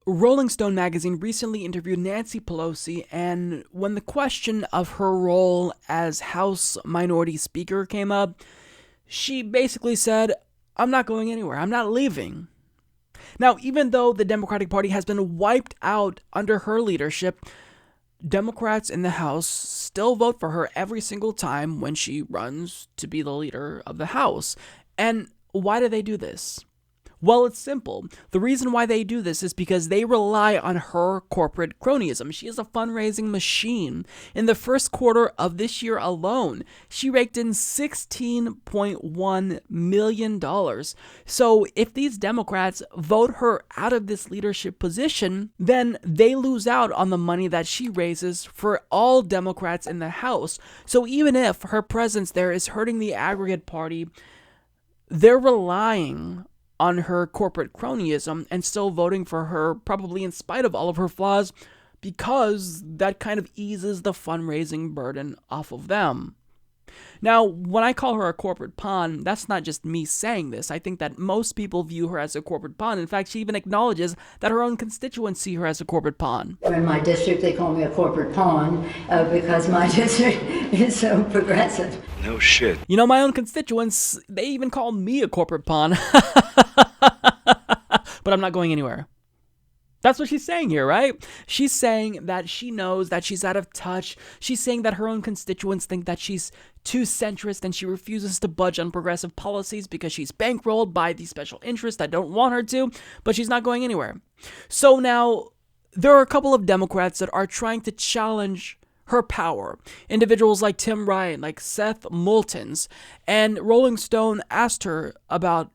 Rolling Stone magazine recently interviewed Nancy Pelosi, and when the question of her role as House Minority Speaker came up, she basically said, "I'm not going anywhere. I'm not leaving." Now, even though the Democratic Party has been wiped out under her leadership, Democrats in the House still vote for her every single time when she runs to be the leader of the House. And why do they do this? Well, it's simple. The reason why they do this is because they rely on her corporate cronyism. She is a fundraising machine. In the first quarter of this year alone, she raked in $16.1 million. So if these Democrats vote her out of this leadership position, then they lose out on the money that she raises for all Democrats in the House. So even if her presence there is hurting the aggregate party, they're relying on her corporate cronyism and still voting for her, probably in spite of all of her flaws, because that kind of eases the fundraising burden off of them. Now, when I call her a corporate pawn, that's not just me saying this. I think that most people view her as a corporate pawn. In fact, she even acknowledges that her own constituents see her as a corporate pawn. In my district, they call me a corporate pawn because my district is so progressive. No shit. You know, my own constituents, they even call me a corporate pawn. But I'm not going anywhere. That's what she's saying here, right? She's saying that she knows that she's out of touch. She's saying that her own constituents think that she's too centrist and she refuses to budge on progressive policies because she's bankrolled by these special interests that don't want her to, but she's not going anywhere. So now, there are a couple of Democrats that are trying to challenge her power. Individuals like Tim Ryan, like Seth Moultons, and Rolling Stone asked her about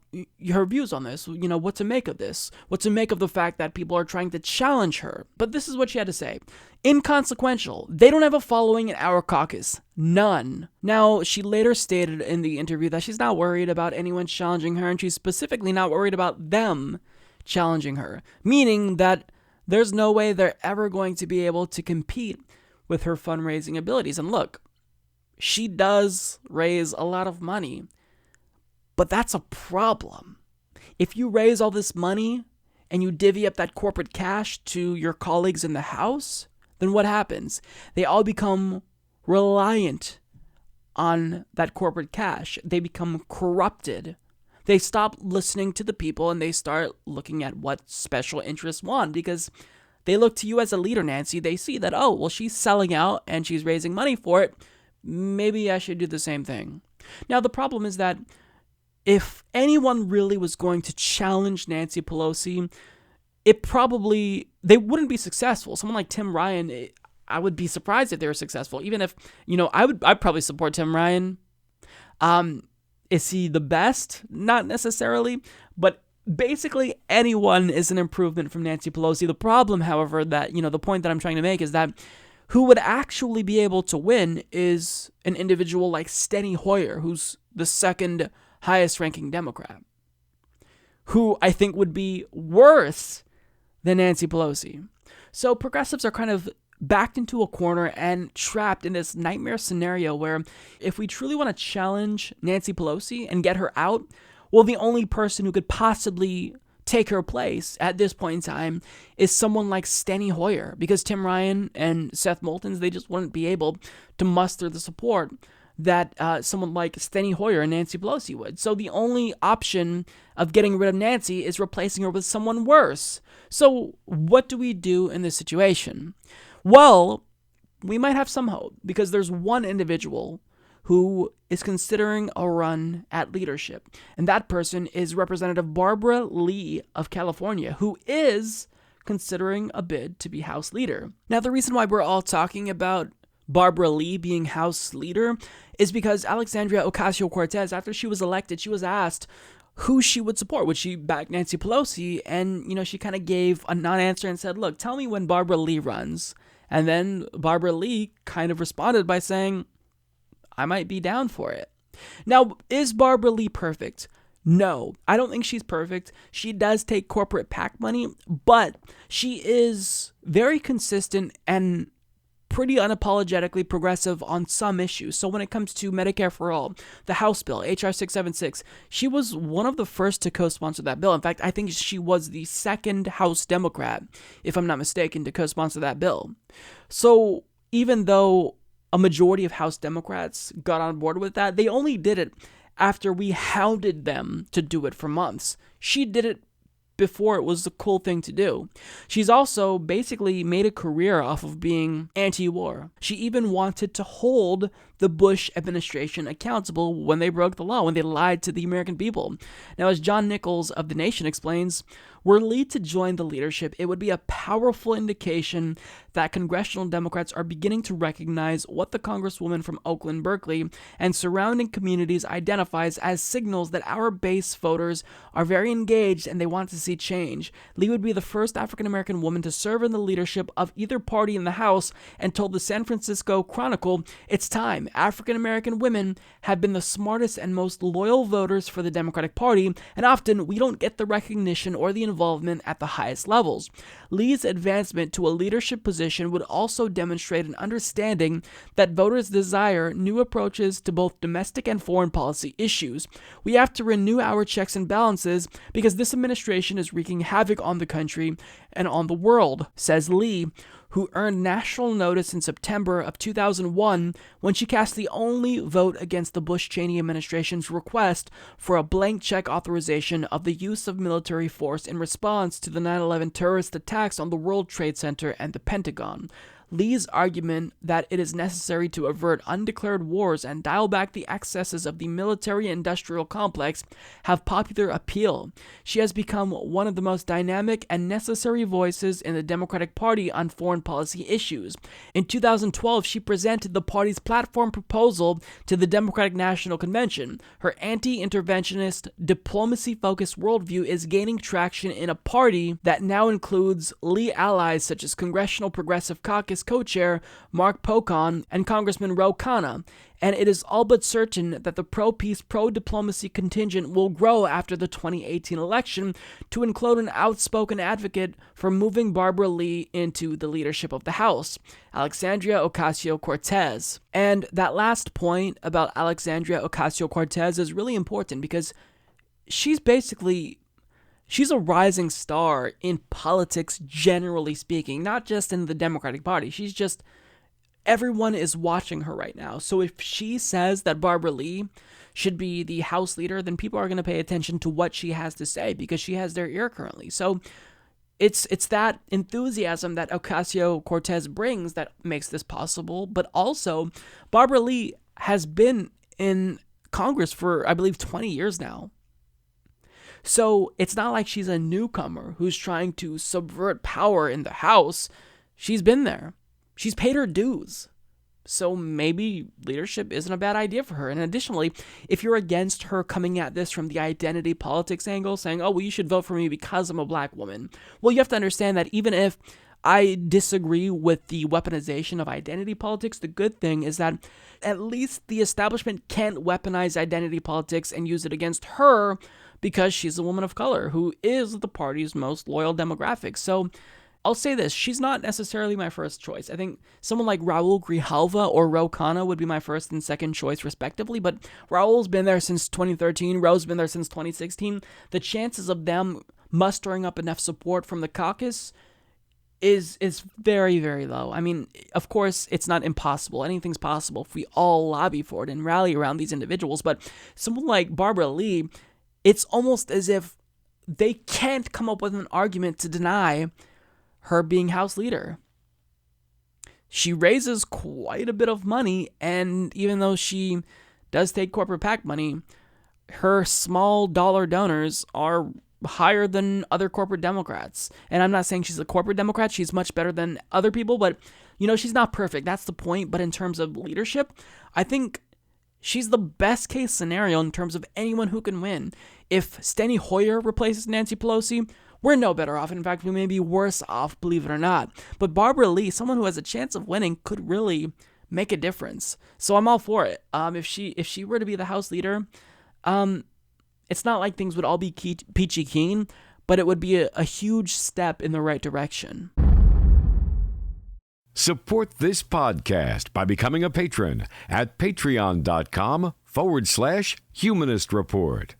her views on this, what to make of this, what to make of the fact that people are trying to challenge her. But this is what she had to say. Inconsequential. They don't have a following in our caucus. None. Now, she later stated in the interview that she's not worried about anyone challenging her, and she's specifically not worried about them challenging her, meaning that there's no way they're ever going to be able to compete with her fundraising abilities. And look, she does raise a lot of money, but that's a problem. If you raise all this money and you divvy up that corporate cash to your colleagues in the House, then what happens? They all become reliant on that corporate cash. They become corrupted. They stop listening to the people and they start looking at what special interests want, because they look to you as a leader, Nancy. They see that, oh, well, she's selling out and she's raising money for it. Maybe I should do the same thing. Now, the problem is that if anyone really was going to challenge Nancy Pelosi, they wouldn't be successful. Someone like Tim Ryan, I would be surprised if they were successful. Even if, I'd probably support Tim Ryan. Is he the best? Not necessarily, but basically anyone is an improvement from Nancy Pelosi. The problem, however, that, the point that I'm trying to make is that who would actually be able to win is an individual like Steny Hoyer, who's the second highest ranking Democrat, who I think would be worse than Nancy Pelosi. So progressives are kind of backed into a corner and trapped in this nightmare scenario where if we truly want to challenge Nancy Pelosi and get her out, well, the only person who could possibly take her place at this point in time is someone like Steny Hoyer, because Tim Ryan and Seth Moultons, they just wouldn't be able to muster the support that someone like Steny Hoyer and Nancy Pelosi would. So the only option of getting rid of Nancy is replacing her with someone worse. So what do we do in this situation? Well, we might have some hope, because there's one individual who is considering a run at leadership. And that person is Representative Barbara Lee of California, who is considering a bid to be House leader. Now, the reason why we're all talking about Barbara Lee being House leader is because Alexandria Ocasio-Cortez, after she was elected, she was asked who she would support. Would she back Nancy Pelosi? And, she kind of gave a non-answer and said, look, tell me when Barbara Lee runs. And then Barbara Lee kind of responded by saying, I might be down for it. Now, is Barbara Lee perfect? No, I don't think she's perfect. She does take corporate PAC money, but she is very consistent and pretty unapologetically progressive on some issues. So when it comes to Medicare for All, the House bill, HR 676, she was one of the first to co-sponsor that bill. In fact, I think she was the second House Democrat, if I'm not mistaken, to co-sponsor that bill. So even though a majority of House Democrats got on board with that, they only did it after we hounded them to do it for months. She did it before it was the cool thing to do. She's also basically made a career off of being anti-war. She even wanted to hold the Bush administration accountable when they broke the law, when they lied to the American people. Now, as John Nichols of The Nation explains, were Lee to join the leadership, it would be a powerful indication that congressional Democrats are beginning to recognize what the Congresswoman from Oakland, Berkeley, and surrounding communities identifies as signals that our base voters are very engaged and they want to see change. Lee would be the first African-American woman to serve in the leadership of either party in the House and told the San Francisco Chronicle, "It's time. African-American women have been the smartest and most loyal voters for the Democratic Party, and often we don't get the recognition or the involvement at the highest levels." Lee's advancement to a leadership position would also demonstrate an understanding that voters desire new approaches to both domestic and foreign policy issues. We have to renew our checks and balances because this administration is wreaking havoc on the country and on the world, says Lee, who earned national notice in September of 2001 when she cast the only vote against the Bush-Cheney administration's request for a blank check authorization of the use of military force in response to the 9/11 terrorist attacks on the World Trade Center and the Pentagon. Lee's argument that it is necessary to avert undeclared wars and dial back the excesses of the military-industrial complex have popular appeal. She has become one of the most dynamic and necessary voices in the Democratic Party on foreign policy issues. In 2012, she presented the party's platform proposal to the Democratic National Convention. Her anti-interventionist, diplomacy-focused worldview is gaining traction in a party that now includes Lee allies such as Congressional Progressive Caucus co-chair Mark Pocan and Congressman Ro Khanna, and it is all but certain that the pro-peace, pro-diplomacy contingent will grow after the 2018 election to include an outspoken advocate for moving Barbara Lee into the leadership of the House, Alexandria Ocasio-Cortez. And that last point about Alexandria Ocasio-Cortez is really important because she's a rising star in politics, generally speaking, not just in the Democratic Party. Everyone is watching her right now. So if she says that Barbara Lee should be the House leader, then people are going to pay attention to what she has to say because she has their ear currently. So it's that enthusiasm that Ocasio-Cortez brings that makes this possible. But also, Barbara Lee has been in Congress for, I believe, 20 years now. So it's not like she's a newcomer who's trying to subvert power in the House. She's been there. She's paid her dues. So maybe leadership isn't a bad idea for her. And additionally, if you're against her coming at this from the identity politics angle, saying, oh, well, you should vote for me because I'm a black woman. Well, you have to understand that even if I disagree with the weaponization of identity politics, the good thing is that at least the establishment can't weaponize identity politics and use it against her because she's a woman of color who is the party's most loyal demographic. So I'll say this, she's not necessarily my first choice. I think someone like Raul Grijalva or Ro Khanna would be my first and second choice respectively, but Raul's been there since 2013, Ro's been there since 2016. The chances of them mustering up enough support from the caucus is very, very low. I mean, of course, it's not impossible. Anything's possible if we all lobby for it and rally around these individuals, but someone like Barbara Lee, it's almost as if they can't come up with an argument to deny her being House leader. She raises quite a bit of money, and even though she does take corporate PAC money, her small dollar donors are higher than other corporate Democrats. And I'm not saying she's a corporate Democrat. She's much better than other people, but, she's not perfect. That's the point. But in terms of leadership, I think she's the best case scenario in terms of anyone who can win. If Steny Hoyer replaces Nancy Pelosi, we're no better off. In fact, we may be worse off, believe it or not. But Barbara Lee, someone who has a chance of winning, could really make a difference. So I'm all for it. If she were to be the House leader, it's not like things would all be peachy keen, but it would be a huge step in the right direction. Support this podcast by becoming a patron at patreon.com/Humanist Report.